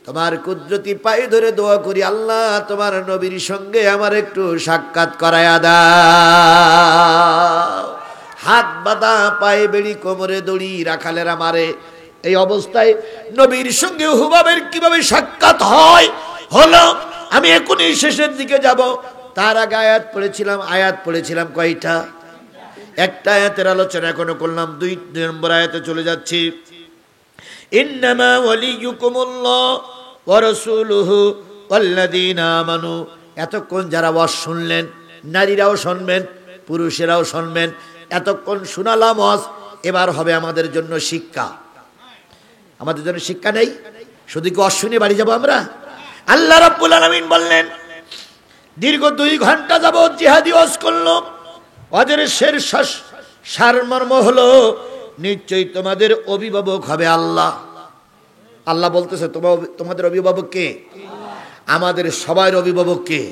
তোমার কুদরতি পায়ে ধরে দোয়া করি, আল্লাহ তোমার নবীর সঙ্গে আমার একটু সাক্ষাৎ করায়া দাও। হাত বাঁধা, পায়ে বেড়ি, কোমরে দড়ি, রাখালেরা মারে। এই অবস্থায় নবীর সঙ্গে হুবহাবের কিভাবে সাক্ষাৎ হয়? হলো, আমি এখনই শেষের দিকে যাব। তার আগে আয়াত পড়েছিলাম কয়টা? একটা আয়াতের আলোচনা এখনো করলাম, 2 নম্বর আয়াতে চলে যাচ্ছি। ইন্নামা ওয়ালিয়ুকুমুল্লাহ ওয়া রাসূলুহু ওয়াল্লাযীনা আমানু। এতক্ষণ যারা ওয়াজ শুনলেন, নারীরাও শুনবেন, পুরুষেরাও শুনবেন। এতক্ষণ শোনালাম ওয়াজ, এবার হবে আমাদের জন্য শিক্ষা। আমাদের জন্য শিক্ষা নেই, শুধু কি ওয়াজ শুনে বাড়ি যাব আমরা? আল্লাহ রাব্বুল আলামিন বললেন, দীর্ঘ 2 ঘন্টা যাবত জিহাদি ওয়াজ করলো। ওয়াজের শেষ সারমর্ম হলো, নিশ্চয়ই তোমাদের অভিভাবক হবে আল্লাহ। আল্লাহ বলতেছে, তোমাদের অভিভাবক কে? আমাদের সবার অভিভাবক কে?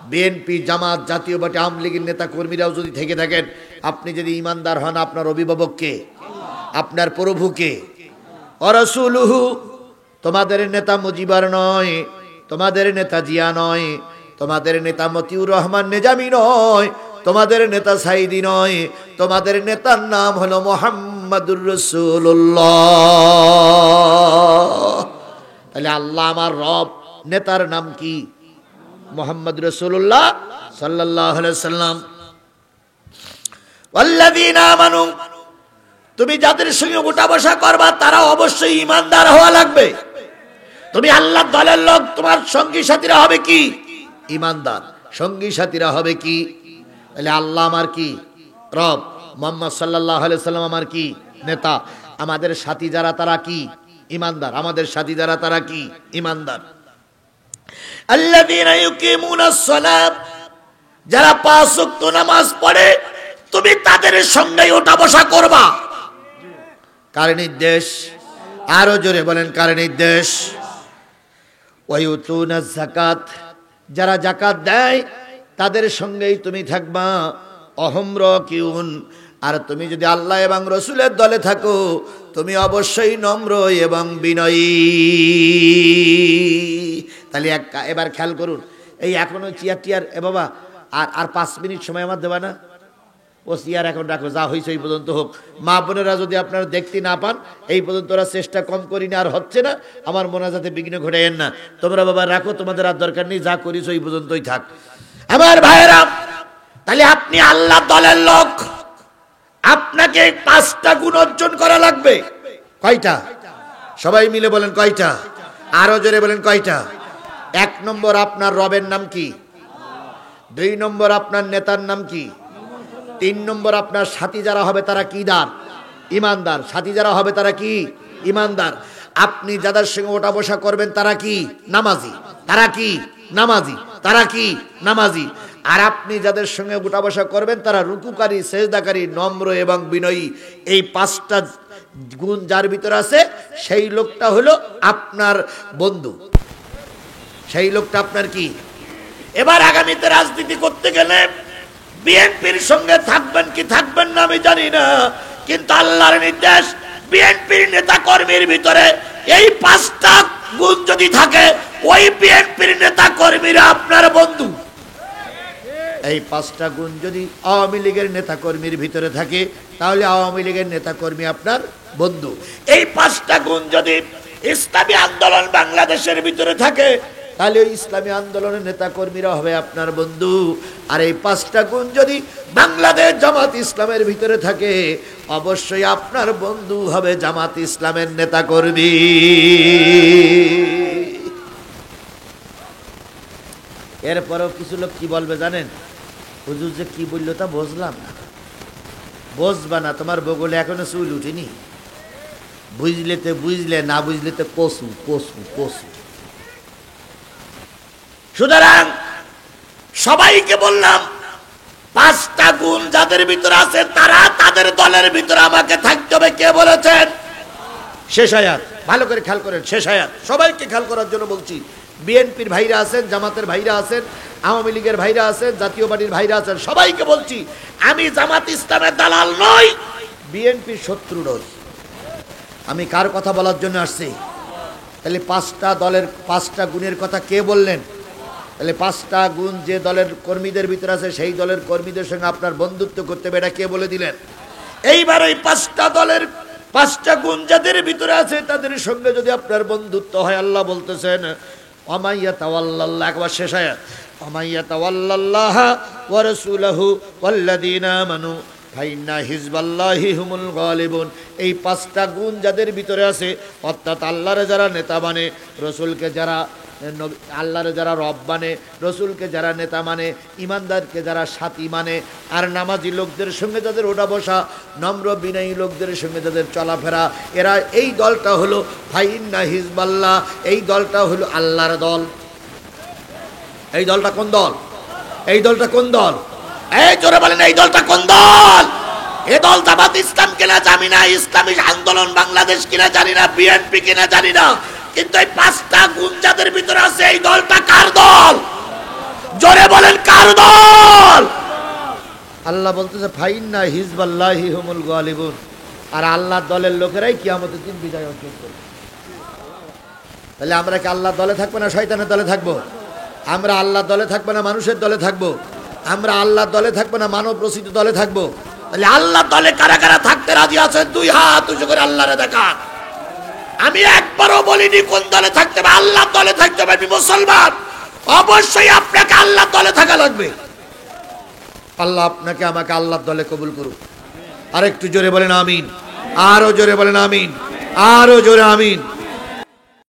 বিএনপি, জামাত, জাতীয় পার্টি, আওয়ামী লীগের নেতা কর্মীরাও যদি থেকে থাকেন, আপনি যদি ইমানদার হন, আপনার অভিভাবক কে? আপনার প্রভু কে? ওয়া রাসূলুহু। তোমাদের নেতা মুজিবার নয়, তোমাদের নেতা জিয়া নয়, তোমাদের নেতা মতিউর রহমান নিজামী নয়, তোমাদের নেতা সাইদি নয়, তোমাদের নেতার নাম হলো মুহাম্মাদুর রাসূলুল্লাহ। তাহলে আল্লাহ আমার রব, নেতার নাম কি? মুহাম্মদ রাসূলুল্লাহ সাল্লাল্লাহু আলাইহি সাল্লাম। ওয়াল্লাযীনা আমানু। তুমি যাদের সঙ্গে উঠা বসা করবা তারা অবশ্যই ঈমানদার হওয়া লাগবে। তুমি আল্লাহর দলের লোক, তোমার সঙ্গী সাথীরা হবে কি? ঈমানদার। সঙ্গী সাথীরা হবে কি? তাহলে আল্লাহ আমার কি? রব। মুহাম্মদ সাল্লাল্লাহু আলাইহি সাল্লাম আমার কি? নেতা। আমাদের সাথী যারা তারা কি? ঈমানদার। আমাদের সাথী যারা তারা কি? ঈমানদার। আল্লাযীনা ইউকিমুনাস সালাত। যারা 5 ওয়াক্ত নামাজ পড়ে, তুমি তাদের সঙ্গে ওঠা বসা করবা। কার নির্দেশ? আরো জোরে বলেন, কার নির্দেশ? ওয়ায়ুতুনাজ যাকাত। যারা যাকাত দেয় তাদের সঙ্গেই তুমি থাকবা। অহম রাকিউন। আর তুমি যদি আল্লাহ এবং রাসূলের দলে থাকো, তুমি অবশ্যই নম্র এবং বিনয়ী। তাহলে এবার খেয়াল করুন, এই এখনো চেয়ার এ বাবা, আর 5 মিনিট সময় আমার দেবা না? ও চেয়ার এখন রাখো, যা হয়েছে এই পর্যন্ত হোক। মা বোনেরা যদি আপনারা দেখতে না পান, এই পর্যন্ত ওরা চেষ্টা কম করি না, আর হচ্ছে না, আমার মোনাজাতে বিঘ্ন ঘটাইয়েন না। তোমরা বাবা রাখো, তোমাদের আর দরকার নেই, যা করিস ওই পর্যন্তই থাক। আমার ভাইয়েরা, তাহলে আপনি আল্লাহ দলের লোক, আপনাকে 5টা গুণ অর্জন করা লাগবে। কয়টা? সবাই মিলে বলেন কয়টা? আরো জোরে বলেন কয়টা? 1 নম্বর, আপনার রবের নাম কি? 2 নম্বর আপনার নেতার নাম কি? 3 নম্বর আপনার সাথী যারা হবে তারা কি দার? ইমানদার। সাথী যারা হবে তারা কি? ইমানদার। আপনি যাদের সঙ্গে ওঠা বসা করবেন তারা কি? নামাজি। তারা কি? নামাজি। তারা কি? নামাজি। আর আপনি যাদের সঙ্গে ওঠা বসা করবেন তারা রুকুকারী, সেজদাকারী, নম্র এবং বিনয়ী। এই 5টা গুণ যার ভিতরে আছে সেই লোকটা হলো আপনার বন্ধু, সেই লোকটা আপনার কি? এবার আগামীতে রাজনীতি করতে গেলে বিএনপির সঙ্গে থাকবেন কি থাকবেন না আমি জানি না, কিন্তু আল্লাহর নির্দেশ বিএনপির নেতা কর্মীর ভিতরে এই 5টা গুণ যদি থাকে ওই বিএনপির নেতা কর্মীরা আপনার বন্ধু। এই 5টা গুণ যদি আওয়ামী লীগের নেতা কর্মীর ভিতরে থাকে তাহলে আওয়ামী লীগের নেতা কর্মী আপনার বন্ধু। এই 5টা গুণ যদি ইসলামী আন্দোলন বাংলাদেশের ভিতরে থাকে তাহলে ওই ইসলামী আন্দোলনের নেতা কর্মীরা হবে আপনার বন্ধু। আর এই 5টা গুণ যদি বাংলাদেশ জামাত ইসলামের ভিতরে থাকে অবশ্যই আপনার বন্ধু হবে জামাত ইসলামের নেতা কর্মী। এরপরেও কিছু লোক কি বলবে জানেন? হুজুর যে কি বললো তা বুঝলাম না। বুঝবা না, তোমার বগলে এখনো চুল উঠেনি। বুঝলেতে বুঝলে, না বুঝলেতে কসু কসু কসু। সুতরাং সবাইকে বললাম 5টা গুণ যাদের ভিতরে আছে তারা তাদের দলের ভিতরে আমাকে থাকতে হবে। কে বলেছেন? শেষ আয়াত, ভালো করে খেয়াল করেন। শেষ আয়াত সবাইকে খেয়াল করার জন্য বলছি। বিএনপির ভাইরা আছেন, জামাতের ভাইরা আছেন, আওয়ামী লীগের ভাইরা আছেন, জাতীয় পার্টির ভাইরা আছেন, সবাইকে বলছি আমি জামাত ইসলামের দালাল নই, বিএনপির শত্রু নই। আমি কার কথা বলার জন্য আসছি? তাহলে 5টা দলের 5টা গুণের কথা কে বললেন? তাহলে 5টা গুণ যে দলের কর্মীদের ভিতরে আছে সেই দলের কর্মীদের সঙ্গে আপনার বন্ধুত্ব করতে হবে, এটা কে বলে দিলেন? এইবার এই 5টা দলের 5টা গুণ যাদের ভিতরে আছে তাদের সঙ্গে যদি আপনার বন্ধুত্ব হয়, আল্লাহ বলতেছেন ওমাইয়া তাওয়াল্লাল্লাহ, একবার শেষ আয়াত, ওমাইয়া তাওয়াল্লাল্লাহ ওয়া রাসূলুহু ওয়াল্লাযীনা আমানু ফাইন্না হিজবাল্লাহি হুমুল গালিবুন। এই 5টা গুণ যাদের ভিতরে আছে, অর্থাৎ আল্লাহর যারা নেতা মানে, রসুলকে যারা আল্লাহর যারা রব মানে, রসুলকে যারা নেতা মানে, ইমানদারকে যারা সাথী মানে, আর নামাজি লোকদের সঙ্গে যাদের ওঠা বসা, নম্র বিনয়ী লোকদের সঙ্গে যাদের চলাফেরা, এরা এই দলটা হলো ফাইন্না হিজবাল্লাহ, এই দলটা হলো আল্লাহর দল। এই দলটা কোন দল? এই দলটা কোন দল? এই জোরে বলেন, এই দলটা কোন দল? এ দল জামাত ইসলাম কিনা জানি না, ইসলামী আন্দোলন বাংলাদেশ কিনা জানি না, বিএনপি কিনা জানি না, কিন্তু এই 5টা গুণ যাদের ভিতরে আছে এই দলটা কার দল? জোরে বলেন কার দল? আল্লাহ বলতেছে ফাইন্না হিজবাল্লাহি হুমুল গালিবুন, আর আল্লাহর দলের লোকেরাই কিয়ামতের দিন বিজয় অর্জন করবে। তাহলে আমরা কি আল্লাহর দলে থাকবো না শয়তানের দলে থাকবো? আমরা আল্লাহর দলে থাকবো না মানুষের দলে থাকবো? আমরা আল্লাহর দলে থাকবো না মানব রচিত দলে থাকবো? তাহলে আল্লাহর দলে কারা কারা থাকতে রাজি আছেন? 2 হাত উঁচু করে আল্লাহরে দেখান। আমি একবারও বলিনি কোন দলে থাকতে হবে, আল্লাহর দলে থাকতে হবে। আমি মুসলমান, অবশ্যই আপনাকে আল্লাহর দলে থাকা লাগবে। আল্লাহ আপনাকে আমাকে আল্লাহর দলে কবুল করুন। আর একটু জোরে বলেন আমিন, আরো জোরে বলেন আমিন, আরো জোরে আমিন।